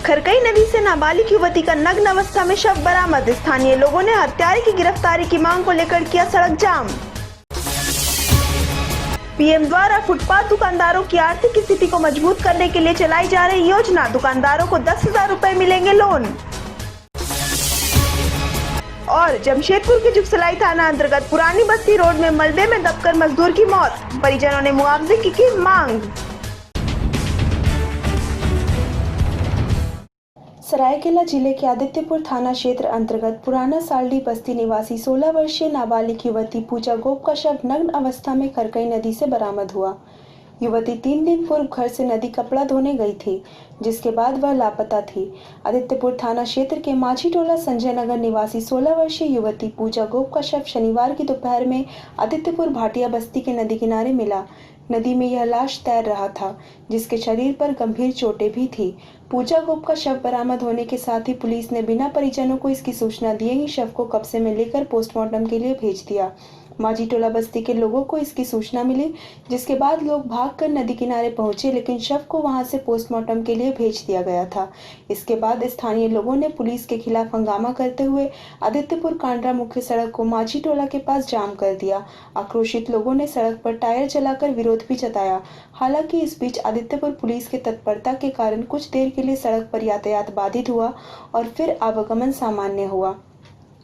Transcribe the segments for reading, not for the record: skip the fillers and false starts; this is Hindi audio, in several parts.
खरकई नदी से नाबालिग युवती का नग्न अवस्था में शव बरामद। स्थानीय लोगों ने हत्यारे की गिरफ्तारी की मांग को लेकर किया सड़क जाम। पीएम द्वारा फुटपाथ दुकानदारों की आर्थिक स्थिति को मजबूत करने के लिए चलाई जा रही योजना, दुकानदारों को 10,000 रुपए मिलेंगे लोन। और जमशेदपुर के जुगसलाई थाना अंतर्गत पुरानी बस्ती रोड में मलबे में दबकर मजदूर की मौत, परिजनों ने मुआवजे की मांग। सरायकेला जिले के आदित्यपुर थाना क्षेत्र अंतर्गत पुराना सालडी बस्ती निवासी 16 वर्षीय नाबालिग युवती पूजा गोप का शव नग्न अवस्था में खरकई नदी से बरामद हुआ। युवती 3 दिन पूर्व घर से नदी कपड़ा धोने गई थी, जिसके बाद वह लापता थी। आदित्यपुर थाना क्षेत्र के माझी टोला संजय नगर निवासी 16 वर्षीय युवती पूजा गोप का शव शनिवार की दोपहर में आदित्यपुर भाटिया बस्ती के नदी किनारे मिला। नदी में यह लाश तैर रहा था, जिसके शरीर पर गंभीर चोटें भी थी। पूजा गोप का शव बरामद होने के साथ ही पुलिस ने बिना परिजनों को इसकी सूचना दिए ही शव को कब्जे में लेकर पोस्टमार्टम के लिए भेज दिया। माझी टोला बस्ती के लोगों को इसकी सूचना मिली, जिसके बाद लोग भागकर नदी किनारे पहुंचे, लेकिन शव को वहां से पोस्टमार्टम के लिए भेज दिया गया था। इसके बाद स्थानीय लोगों ने पुलिस के खिलाफ हंगामा करते हुए आदित्यपुर कांड्रा मुख्य सड़क को माझी टोला के पास जाम कर दिया। आक्रोशित लोगों ने सड़क पर टायर जलाकर विरोध भी जताया। हालांकि इस बीच आदित्यपुर पुलिस के तत्परता के कारण कुछ देर के लिए सड़क पर यातायात बाधित हुआ और फिर आवागमन सामान्य हुआ,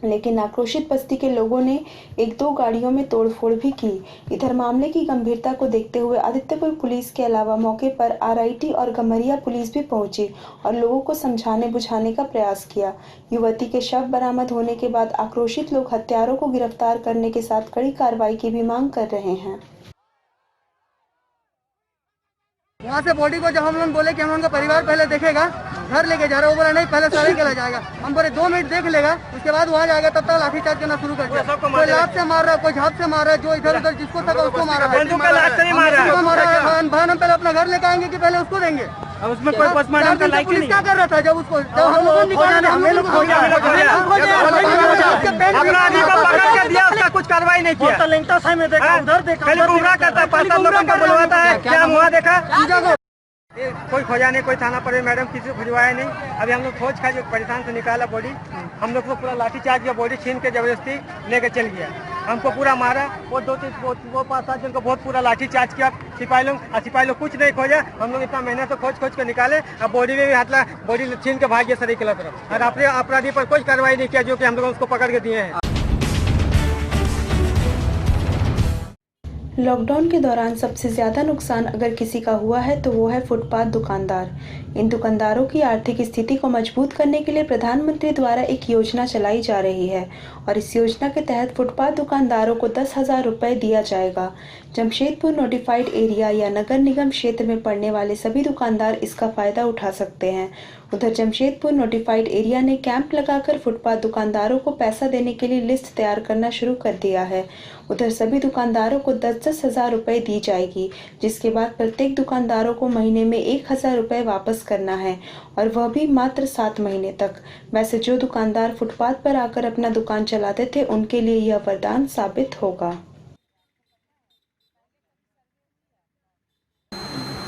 लेकिन आक्रोशित बस्ती के लोगों ने 1-2 गाड़ियों में तोड़फोड़ भी की। इधर मामले की गंभीरता को देखते हुए आदित्यपुर पुलिस के अलावा मौके पर आरआईटी और गम्हरिया पुलिस भी पहुंची और लोगों को समझाने बुझाने का प्रयास किया। युवती के शव बरामद होने के बाद आक्रोशित लोग हत्यारों को गिरफ्तार करने के साथ कड़ी कार्रवाई की भी मांग कर रहे हैं। वहाँ से बॉडी को जब हम लोग बोले कि हम उनका परिवार पहले देखेगा, घर लेके जा रहा है, वो बोला नहीं पहले सारे के ले जाएगा। हम बोले 2 मिनट देख लेगा, उसके बाद वहाँ जाएगा, तब तक लाठीचार्ज करना शुरू कर दिया। कोई लात से मार रहा है, कोई झाप से मार रहा है, जो इधर उधर जिसको सका उसको मारा है। हम पहले अपना घर लेके आएंगे कि पहले उसको देंगे। उसमें कोई पोस्टमार्टम का लायक नहीं। क्या कर रहा था जब उसको हम लोगों ने अपराधी को पकड़ के दिया, उसका कुछ कार्रवाई नहीं किया। तो लिंटा साइड में देखा, उधर देखा, पहले गुमराह करता है, 5 लोगों को बुलवाता है, क्या मुआ देखा। कोई खोजा नहीं, कोई थाना पर मैडम किसी को खुजवाया नहीं। अभी हम लोग खोज खाज परेशान से निकाला बॉडी, हम लोग को पूरा लाठीचार्ज किया, बॉडी छीन के जबरदस्ती लेके चल गया। हमको पूरा मारा, वो 5-7 जन को बहुत पूरा लाठीचार्ज किया। सिपाही लोग कुछ नहीं खोजा। हम लोग इतना मेहनत से खोज के निकाले। अब बॉडी में भी हाथ लगा, बॉडी छीन के भाग गया सरायकेला तरफ। और अपने अपराधी पर कोई कार्रवाई नहीं किया, जो कि हम लोग उसको पकड़ के दिए हैं। लॉकडाउन के दौरान सबसे ज्यादा नुकसान अगर किसी का हुआ है तो वो है फुटपाथ दुकानदार। इन दुकानदारों की आर्थिक स्थिति को मजबूत करने के लिए प्रधानमंत्री द्वारा एक योजना चलाई जा रही है और इस योजना के तहत फुटपाथ दुकानदारों को 10,000 रुपए दिया जाएगा। जमशेदपुर नोटिफाइड एरिया या नगर निगम क्षेत्र में पड़ने वाले सभी दुकानदार इसका फायदा उठा सकते हैं। उधर जमशेदपुर नोटिफाइड एरिया ने कैंप लगाकर फुटपाथ दुकानदारों को पैसा देने के लिए लिस्ट तैयार करना शुरू कर दिया है। उधर सभी दुकानदारों को 10-10 हजार रुपए दी जाएगी, जिसके बाद प्रत्येक दुकानदारों को महीने में 1,000 रुपए वापस करना है और वह भी मात्र 7 महीने तक। वैसे जो दुकानदार फुटपाथ पर आकर अपना दुकान चलाते थे, उनके लिए यह वरदान साबित होगा।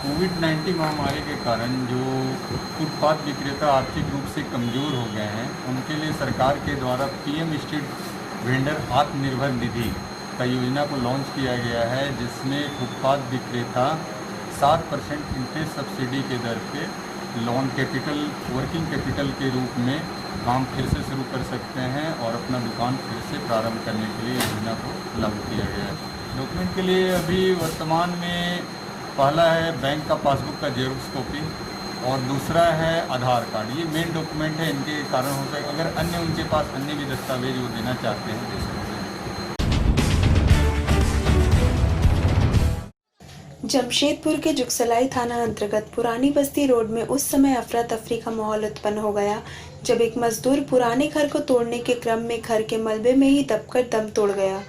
कोविड-19 महामारी के कारण जो फुटपाथ विक्रेता आर्थिक रूप से कमज़ोर हो गए हैं, उनके लिए सरकार के द्वारा PM street vendor Atmanirbhar Nidhi का योजना को लॉन्च किया गया है, जिसमें फुटपाथ विक्रेता 7% इंटरेस्ट सब्सिडी के दर पे लोन कैपिटल, वर्किंग कैपिटल के रूप में काम फिर से शुरू कर सकते हैं और अपना दुकान फिर से प्रारंभ करने के लिए योजना को लागू किया गया है। डॉक्यूमेंट के लिए अभी वर्तमान में पहला है बैंक का पासबुक का जेरोक्स कॉपी और दूसरा है आधार कार्ड। ये मेन डॉक्यूमेंट है, इनके कारण हो सकता है। अगर अन्य उनके पास अन्य भी दस्तावेज वो देना चाहते हैं दे सकते हैं। जमशेदपुर के जुगसलाई थाना अंतर्गत पुरानी बस्ती रोड में उस समय अफरा तफरी का माहौल उत्पन्न हो गया, जब एक मजदूर पुराने घर को तोड़ने के क्रम में घर के मलबे में ही दबकर दम तोड़ गया,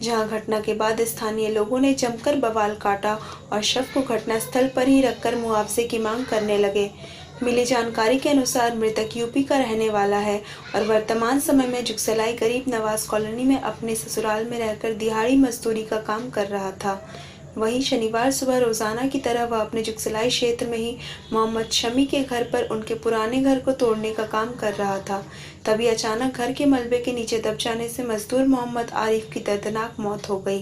जहां घटना के बाद स्थानीय लोगों ने जमकर बवाल काटा और शव को घटनास्थल पर ही रखकर मुआवजे की मांग करने लगे। मिली जानकारी के अनुसार मृतक यूपी का रहने वाला है और वर्तमान समय में जुगसलाई गरीब नवाज कॉलोनी में अपने ससुराल में रहकर दिहाड़ी मजदूरी का काम कर रहा था। वहीं शनिवार सुबह रोजाना की तरह वह अपने जुगसलाई क्षेत्र में ही मोहम्मद शमी के घर पर उनके पुराने घर को तोड़ने का काम कर रहा था। तभी अचानक घर के मलबे के नीचे दब जाने से मजदूर मोहम्मद आरिफ की दर्दनाक मौत हो गई।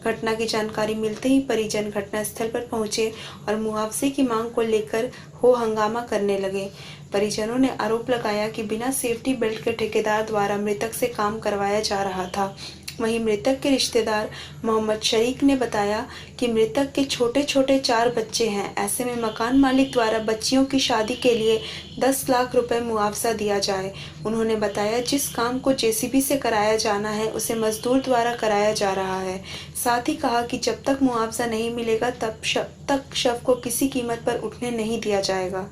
घटना की जानकारी मिलते ही परिजन घटनास्थल पर पहुंचे और मुआवजे की मांग को लेकर हो हंगामा करने लगे। परिजनों ने आरोप लगाया कि बिना सेफ्टी बेल्ट के ठेकेदार द्वारा मृतक से काम करवाया जा रहा था। वहीं मृतक के रिश्तेदार मोहम्मद शरीक ने बताया कि मृतक के छोटे छोटे 4 बच्चे हैं। ऐसे में मकान मालिक द्वारा बच्चियों की शादी के लिए 10 लाख रुपए मुआवजा दिया जाए। उन्होंने बताया जिस काम को जेसीबी से कराया जाना है उसे मजदूर द्वारा कराया जा रहा है। साथ ही कहा कि जब तक मुआवजा नहीं मिलेगा तब तक शव को किसी कीमत पर उठने नहीं दिया जाएगा।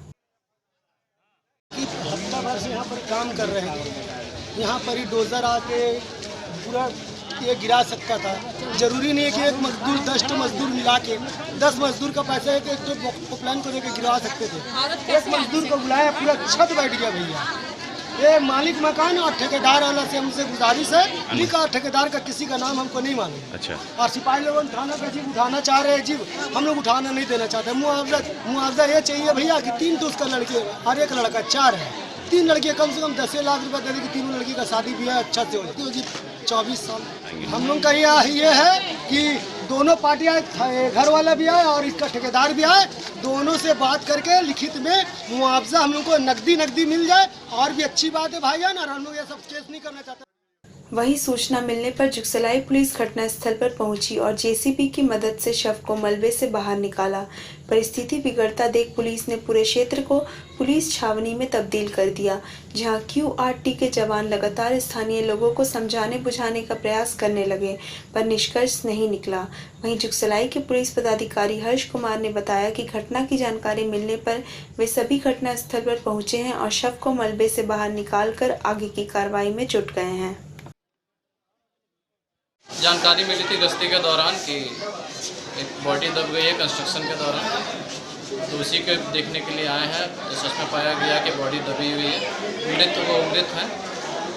हफ्ता भर से यहाँ पर काम कर रहे हैं। यहाँ पर ही डोजर आके पूरा ये गिरा सकता था। जरूरी नहीं है कि एक मजदूर 10 मजदूर मिला के 10 मजदूर का पैसा है कि एक तो प्लान को लेकर गिरा सकते थे। एक मजदूर को बुलाया, पूरा छत बैठ गया भैया। ये मालिक मकान और ठेकेदार वाला से हमसे गुजारिश है, लिखा ठेकेदार का किसी का नाम हमको नहीं मालूम। अच्छा। और सिपाही लोग थाना का जीव उठाना चाह रहे हैं, जीव हम लोग उठाना नहीं देना चाहते। मुआवजा ये चाहिए भैया कि 3 तो उसका लड़के और एक लड़का 4 है। 3 लड़के कम से कम 10 लाख रुपए दे देगी। 3 लड़की का शादी भी है, अच्छा से हो जाती होगी। 24 साल हम लोग का ये है कि दोनों पार्टियां, घर वाला भी आए और इसका ठेकेदार भी आए, दोनों से बात करके लिखित में मुआवजा हम लोग को नकदी मिल जाए और भी अच्छी बात है भाईजान। और हम लोग ये सब केस नहीं करना चाहते। वहीं सूचना मिलने पर जुगसलाई पुलिस घटनास्थल पर पहुंची और जेसीबी की मदद से शव को मलबे से बाहर निकाला। परिस्थिति बिगड़ता देख पुलिस ने पूरे क्षेत्र को पुलिस छावनी में तब्दील कर दिया, जहां QRT के जवान लगातार स्थानीय लोगों को समझाने बुझाने का प्रयास करने लगे, पर निष्कर्ष नहीं निकला। वहीं जुगसलाई के पुलिस पदाधिकारी हर्ष कुमार ने बताया कि घटना की जानकारी मिलने पर वे सभी घटनास्थल पर पहुंचे हैं और शव को मलबे से बाहर निकालकर आगे की कार्रवाई में जुट गए हैं। जानकारी मिली थी गश्ती के दौरान कि एक बॉडी दब गई है कंस्ट्रक्शन के दौरान, तो उसी को देखने के लिए आए हैं। तो सच में पाया गया कि बॉडी दबी हुई है, मृत है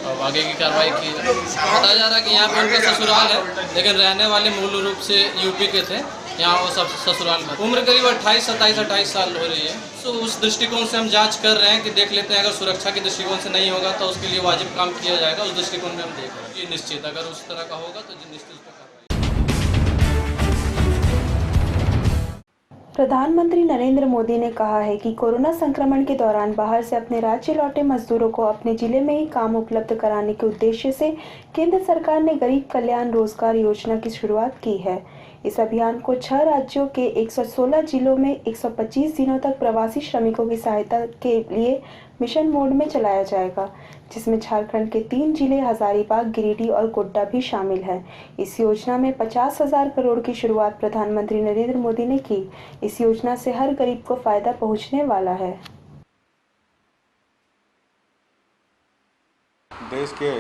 और आगे की कार्रवाई की। बताया जा रहा है कि यहाँ पे उनका ससुराल है, लेकिन रहने वाले मूल रूप से यूपी के थे। यहाँ वो सब ससुराल में उम्र करीब 28 साल हो रही है। तो उस दृष्टिकोण से हम जांच कर रहे हैं कि देख लेते हैं, अगर सुरक्षा के दृष्टिकोण से नहीं होगा तो उसके लिए वाजिब काम किया जाएगा। उस दृष्टिकोण में हम देख रहे हैं कि निश्चित अगर उस तरह का होगा तो निश्चित उस पर कार्रवाई। प्रधानमंत्री नरेंद्र मोदी ने कहा है कि कोरोना संक्रमण के दौरान बाहर से अपने राज्य लौटे मजदूरों को अपने जिले में ही काम उपलब्ध कराने के उद्देश्य से केंद्र सरकार ने गरीब कल्याण रोजगार योजना की शुरुआत की है। इस अभियान को 6 राज्यों के 116 जिलों में 125 दिनों तक प्रवासी श्रमिकों की सहायता के लिए मिशन मोड में चलाया जाएगा, जिसमें झारखंड के 3 जिले हजारीबाग, गिरिडीह और गोड्डा भी शामिल है। इस योजना में 50,000 करोड़ की शुरुआत प्रधानमंत्री नरेंद्र मोदी ने की। इस योजना से हर गरीब को फायदा पहुंचने वाला है। देश के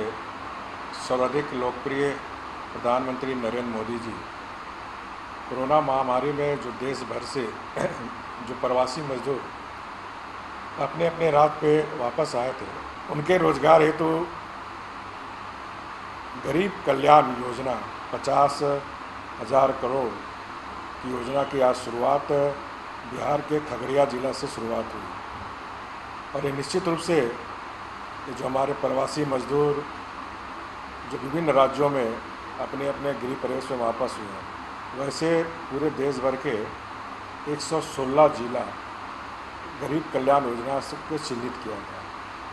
सर्वाधिक लोकप्रिय प्रधानमंत्री नरेंद्र मोदी जी कोरोना महामारी में जो देश भर से जो प्रवासी मजदूर अपने अपने राज्य पे वापस आए थे, उनके रोजगार हेतु गरीब कल्याण योजना 50,000 करोड़ की योजना की आज शुरुआत बिहार के खगड़िया जिला से शुरुआत हुई। और ये निश्चित रूप से जो हमारे प्रवासी मजदूर जो विभिन्न राज्यों में अपने अपने गृह प्रदेश में वापस हुए हैं, वैसे पूरे देश भर के 116 जिला गरीब कल्याण योजना से चिन्हित किया गया,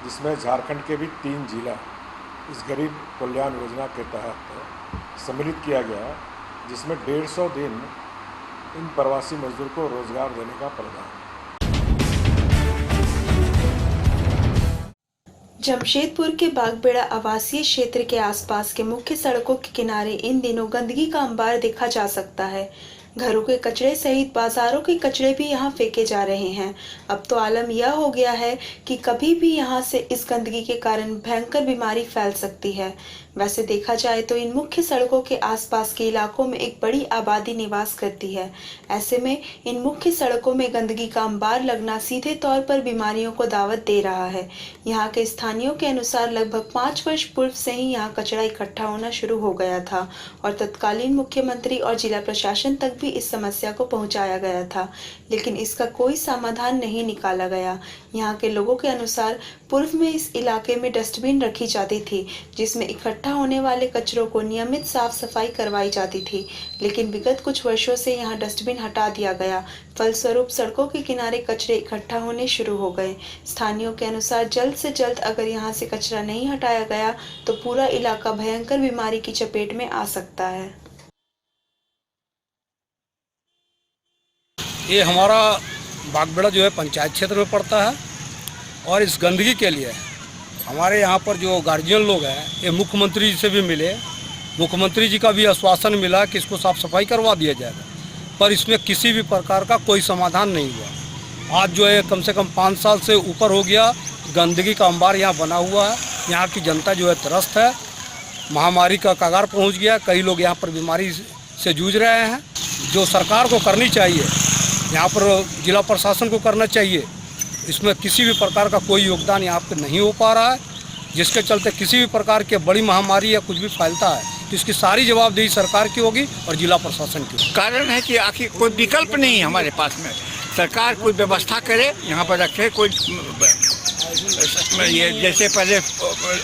जिसमें झारखंड के भी 3 जिला इस गरीब कल्याण योजना के तहत सम्मिलित किया गया, जिसमें 150 दिन इन प्रवासी मजदूर को रोजगार देने का प्रावधान। जमशेदपुर के बागबेड़ा आवासीय क्षेत्र के आसपास के मुख्य सड़कों के किनारे इन दिनों गंदगी का अंबार देखा जा सकता है। घरों के कचरे सहित बाजारों के कचरे भी यहां फेंके जा रहे हैं। अब तो आलम यह हो गया है कि कभी भी यहां से इस गंदगी के कारण भयंकर बीमारी फैल सकती है। वैसे देखा जाए तो इन मुख्य सड़कों के आसपास के इलाकों में एक बड़ी आबादी निवास करती है। ऐसे में इन मुख्य सड़कों में गंदगी का अंबार लगना सीधे तौर पर बीमारियों को दावत दे रहा है। यहाँ के स्थानीयों के अनुसार लगभग 5 वर्ष पूर्व से ही यहाँ कचरा इकट्ठा होना शुरू हो गया था और तत्कालीन मुख्यमंत्री और जिला प्रशासन तक भी इस समस्या को पहुँचाया गया था, लेकिन इसका कोई समाधान नहीं निकाला गया। यहाँ के लोगों के अनुसार पूर्व में इस इलाके में डस्टबिन रखी जाती थी जिसमें इकट्ठा होने वाले कचरों को नियमित साफ सफाई करवाई जाती थी, लेकिन विगत कुछ वर्षों से यहाँ डस्टबिन हटा दिया गया। फलस्वरूप सड़कों के किनारे कचरे इकट्ठा होने शुरू हो गए। स्थानीयों के अनुसार जल्द से जल्द अगर यहाँ से कचरा नहीं हटाया गया तो पूरा इलाका भयंकर बीमारी की चपेट में आ सकता है। ये हमारा बागबेड़ा जो है पंचायत क्षेत्र में पड़ता है और इस गंदगी के लिए हमारे यहाँ पर जो गार्जियन लोग हैं ये मुख्यमंत्री जी से भी मिले, मुख्यमंत्री जी का भी आश्वासन मिला कि इसको साफ सफाई करवा दिया जाएगा, पर इसमें किसी भी प्रकार का कोई समाधान नहीं हुआ। आज जो है कम से कम 5 साल से ऊपर हो गया, गंदगी का अंबार यहाँ बना हुआ है। यहाँ की जनता जो है त्रस्त है, महामारी का कगार पहुँच गया, कई लोग यहाँ पर बीमारी से जूझ रहे हैं। जो सरकार को करनी चाहिए, यहाँ पर जिला प्रशासन को करना चाहिए, इसमें किसी भी प्रकार का कोई योगदान यहाँ पे नहीं हो पा रहा है, जिसके चलते किसी भी प्रकार की बड़ी महामारी या कुछ भी फैलता है तो इसकी सारी जवाबदेही सरकार की होगी और जिला प्रशासन की। कारण है कि आखिर कोई विकल्प नहीं है हमारे पास में। सरकार कोई व्यवस्था करे, यहाँ पर रखे कोई, ये जैसे पहले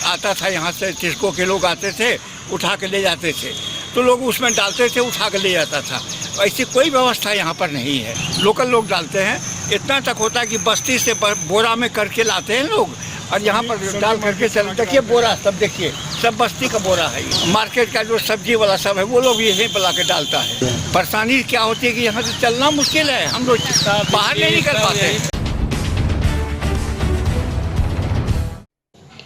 आता था यहाँ से टिस्को के लोग आते थे, उठा के ले जाते थे, तो लोग उसमें डालते थे, उठा के ले जाता था। ऐसी कोई व्यवस्था यहाँ पर नहीं है। लोकल लोग डालते हैं, इतना तक होता है कि बस्ती से बोरा में करके लाते हैं लोग और यहाँ पर डाल करके चल। देखिए बोरा, सब देखिए, सब बस्ती का बोरा है। मार्केट का जो सब्जी वाला सब है वो लोग यहीं पर ला के डालता है। परेशानी क्या होती है कि यहाँ से चलना मुश्किल है, हम लोग बाहर नहीं निकल पाते।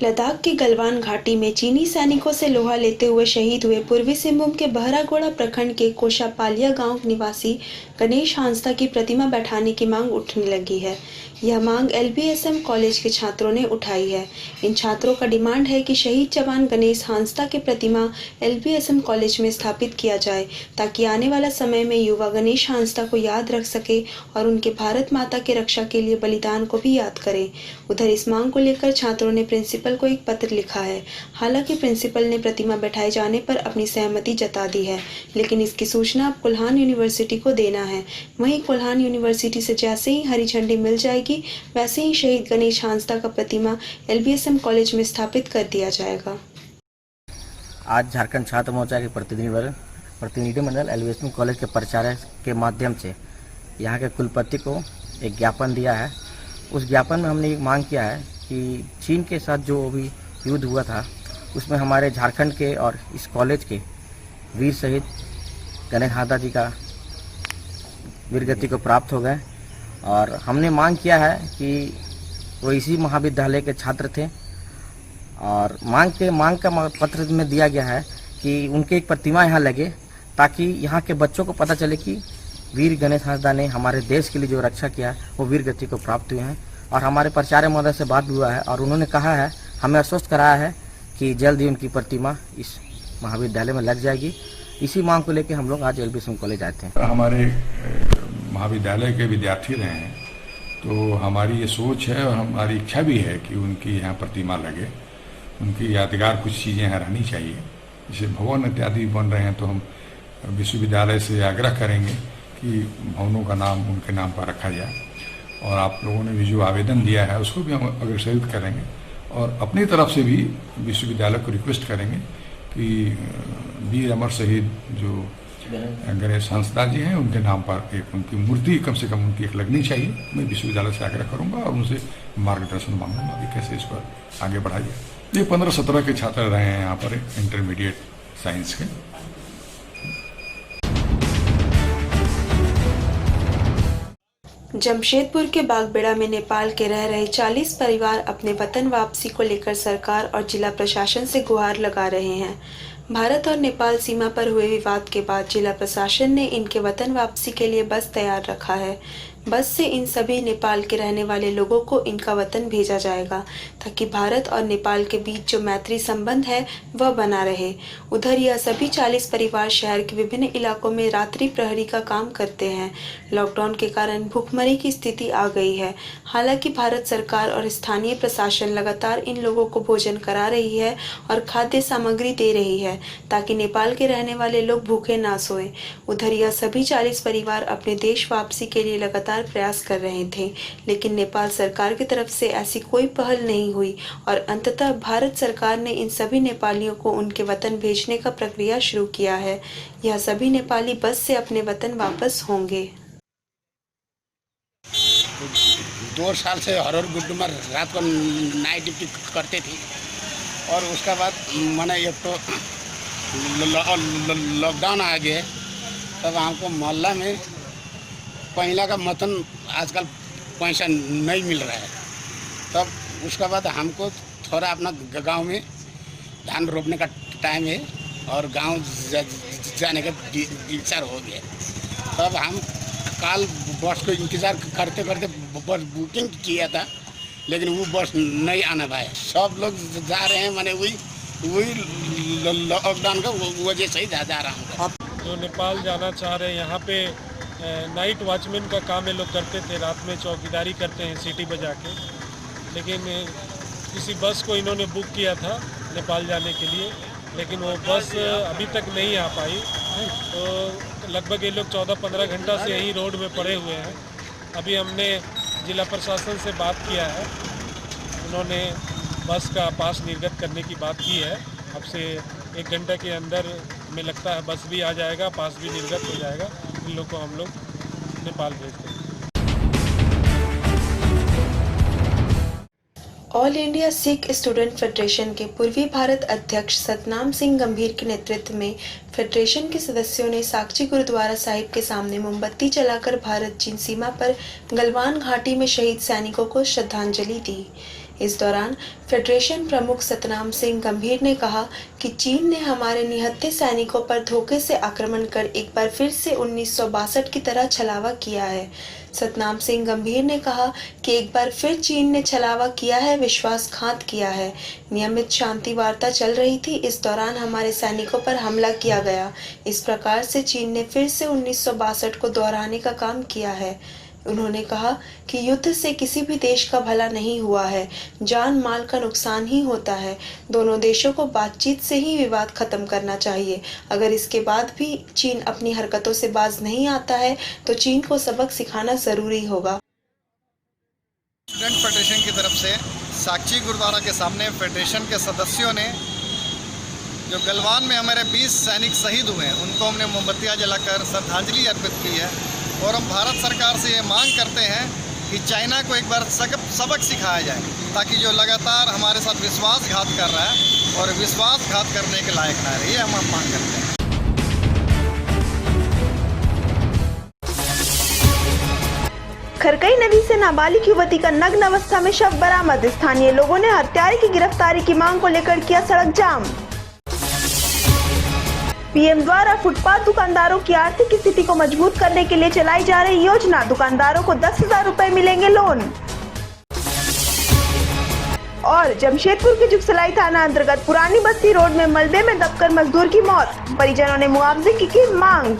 लद्दाख की गलवान घाटी में चीनी सैनिकों से लोहा लेते हुए शहीद हुए पूर्वी सिंहभूम के बहरागोड़ा प्रखंड के कोशापालिया गांव निवासी गणेश हांसदा की प्रतिमा बैठाने की मांग उठने लगी है। यह मांग LBSM कॉलेज के छात्रों ने उठाई है। इन छात्रों का डिमांड है कि शहीद जवान गणेश हांसदा की प्रतिमा LBSM कॉलेज में स्थापित किया जाए ताकि आने वाला समय में युवा गणेश हांसदा को याद रख सके और उनके भारत माता की रक्षा के लिए बलिदान को भी याद करें। उधर इस मांग को लेकर छात्रों ने प्रिंसिपल को एक पत्र लिखा है। हालांकि प्रिंसिपल ने प्रतिमा बैठाए जाने पर अपनी सहमति जता दी है, लेकिन इसकी सूचना अब कोल्हान यूनिवर्सिटी को देना है। वहीं कोल्हान यूनिवर्सिटी से जैसे ही हरी झंडी मिल जाएगी वैसे ही शहीद गणेश हांसदा का प्रतिमा LBSM कॉलेज में स्थापित कर दिया जाएगा। आज झारखंड छात्र मोर्चा के प्रतिनिधिमंडल LBSM कॉलेज के प्राचार्य के माध्यम से यहाँ के कुलपति को एक ज्ञापन दिया है। उस ज्ञापन में हमने एक मांग किया है कि चीन के साथ जो अभी युद्ध हुआ था उसमें हमारे झारखंड के और इस कॉलेज के वीर शहीद गणेश हांसदा जी का वीरगति को प्राप्त हो गए और हमने मांग किया है कि वो इसी महाविद्यालय के छात्र थे और मांग का पत्र में दिया गया है कि उनके एक प्रतिमा यहाँ लगे ताकि यहाँ के बच्चों को पता चले कि वीर गणेश हांसदा ने हमारे देश के लिए जो रक्षा किया वो वीर गति को प्राप्त हुए हैं। और हमारे प्राचार्य महोदय से बात भी हुआ है और उन्होंने कहा है, हमें आश्वस्त कराया है कि जल्द ही उनकी प्रतिमा इस महाविद्यालय में लग जाएगी। इसी मांग को लेकर हम लोग आज LBSM कॉलेज आए थे। हमारे महाविद्यालय के विद्यार्थी रहे हैं तो हमारी ये सोच है और हमारी इच्छा भी है कि उनकी यहाँ प्रतिमा लगे, उनकी यादगार कुछ चीज़ें यहाँ रहनी चाहिए। जैसे भवन इत्यादि बन रहे हैं तो हम विश्वविद्यालय से आग्रह करेंगे कि भवनों का नाम उनके नाम पर रखा जाए और आप लोगों ने भी जो आवेदन दिया है उसको भी हम अग्रसरित करेंगे और अपनी तरफ से भी विश्वविद्यालय को रिक्वेस्ट करेंगे कि वीर अमर शहीद जो गणेश हांसदा जी हैं उनके नाम पर एक उनकी मूर्ति कम से कम उनकी एक लगनी चाहिए। मैं विश्वविद्यालय से आग्रह करूंगा और उनसे मार्गदर्शन मांगूंगा कि कैसे इस पर आगे बढ़ाया जाए। ये 15-17 के छात्र रहे हैं यहाँ पर इंटरमीडिएट साइंस के। जमशेदपुर के बागबेड़ा में नेपाल के रह रहे 40 परिवार अपने वतन वापसी को लेकर सरकार और जिला प्रशासन से गुहार लगा रहे हैं। भारत और नेपाल सीमा पर हुए विवाद के बाद जिला प्रशासन ने इनके वतन वापसी के लिए बस तैयार रखा है। बस से इन सभी नेपाल के रहने वाले लोगों को इनका वतन भेजा जाएगा ताकि भारत और नेपाल के बीच जो मैत्री संबंध है वह बना रहे। उधर यह सभी 40 परिवार शहर के विभिन्न इलाकों में रात्रि प्रहरी का काम करते हैं। लॉकडाउन के कारण भूखमरी की स्थिति आ गई है। हालांकि भारत सरकार और स्थानीय प्रशासन लगातार इन लोगों को भोजन करा रही है और खाद्य सामग्री दे रही है ताकि नेपाल के रहने वाले लोग भूखे ना सोएं। उधर यह सभी 40 परिवार अपने देश वापसी के लिए लगातार प्रयास कर रहे थे, लेकिन नेपाल सरकार की तरफ से ऐसी कोई पहल नहीं हुई और अंततः भारत सरकार ने इन सभी नेपालियों को उनके वतन भेजने का प्रक्रिया शुरू किया है। यह सभी नेपाली बस से अपने वतन वापस होंगे। 2 साल से हर गुड्डू में रात को नाइट ड्यूटी करते थे और उसका बाद मैंने एक तो लॉकडाउन आ गया, तब हमको मोहल्ला में पहला का मतन आजकल पैसा नहीं मिल रहा है। तब उसका बाद हमको थोड़ा अपना गांव में धान रोपने का टाइम है और गांव जाने का विचार हो गया। तब हम कल बस को इंतज़ार करते करते बस बुकिंग किया था, लेकिन वो बस नहीं आना पाया। सब लोग जा रहे हैं, मैंने वही लॉकडाउन का वजह से ही जा रहा हूँ। जो नेपाल जाना चाह रहे हैं, यहाँ पे नाइट वॉचमैन का काम ये लोग करते थे, रात में चौकीदारी करते हैं सीटी बजा के। लेकिन किसी बस को इन्होंने बुक किया था नेपाल जाने के लिए, लेकिन वो बस अभी तक नहीं आ पाई। तो लगभग ये लोग 14-15 घंटा से यहीं रोड में पड़े हुए हैं। अभी हमने जिला प्रशासन से बात किया है, उन्होंने बस का पास निर्गत करने की बात की है। अब से 1 घंटे के अंदर हमें लगता है बस भी आ जाएगा, पास भी निर्गत हो जाएगा। इन लोग को हम लोग नेपाल भेज देंगे। All India Sikh student federation के पूर्वी भारत अध्यक्ष सतनाम सिंह गंभीर के नेतृत्व में फेडरेशन के सदस्यों ने साक्षी गुरुद्वारा साहिब के सामने मोमबत्ती जलाकर भारत चीन सीमा पर गलवान घाटी में शहीद सैनिकों को श्रद्धांजलि दी। इस दौरान फेडरेशन प्रमुख सतनाम सिंह गंभीर ने कहा कि चीन ने हमारे निहत्थे सैनिकों पर धोखे से आक्रमण कर एक बार फिर से 1962 की तरह छलावा किया है। सतनाम सिंह गंभीर ने कहा कि एक बार फिर चीन ने छलावा किया है, विश्वासघात किया है। नियमित शांति वार्ता चल रही थी, इस दौरान हमारे सैनिकों पर हमला किया गया। इस प्रकार से चीन ने फिर से 1962 को दोहराने का काम किया है। उन्होंने कहा कि युद्ध से किसी भी देश का भला नहीं हुआ है, जान माल का नुकसान ही होता है। दोनों देशों को बातचीत से ही विवाद खत्म करना चाहिए। अगर इसके बाद भी चीन अपनी हरकतों से बाज नहीं आता है तो चीन को सबक सिखाना जरूरी होगा। स्टूडेंट फेडरेशन की तरफ से साक्षी गुरुद्वारा के सामने फेडरेशन के सदस्यों ने जो गलवान में हमारे 20 सैनिक शहीद हुए हैं, उनको हमने मोमबत्तियाँ जलाकर श्रद्धांजलि अर्पित की है। और हम भारत सरकार से ये मांग करते हैं कि चाइना को एक बार सबक सिखाया जाए, ताकि जो लगातार हमारे साथ विश्वासघात कर रहा है और विश्वासघात करने के लायक ना रहे, ये हम मांग करते हैं। खरकई नदी से नाबालिग युवती का नग्न अवस्था में शव बरामद। स्थानीय लोगों ने हत्यारे की गिरफ्तारी की मांग को लेकर किया सड़क जाम। पीएम द्वारा फुटपाथ दुकानदारों की आर्थिक स्थिति को मजबूत करने के लिए चलाई जा रही योजना, दुकानदारों को 10,000 रुपए मिलेंगे लोन। और जमशेदपुर के जुगसलाई थाना अंतर्गत पुरानी बस्ती रोड में मलबे में दबकर मजदूर की मौत, परिजनों ने मुआवजे की मांग।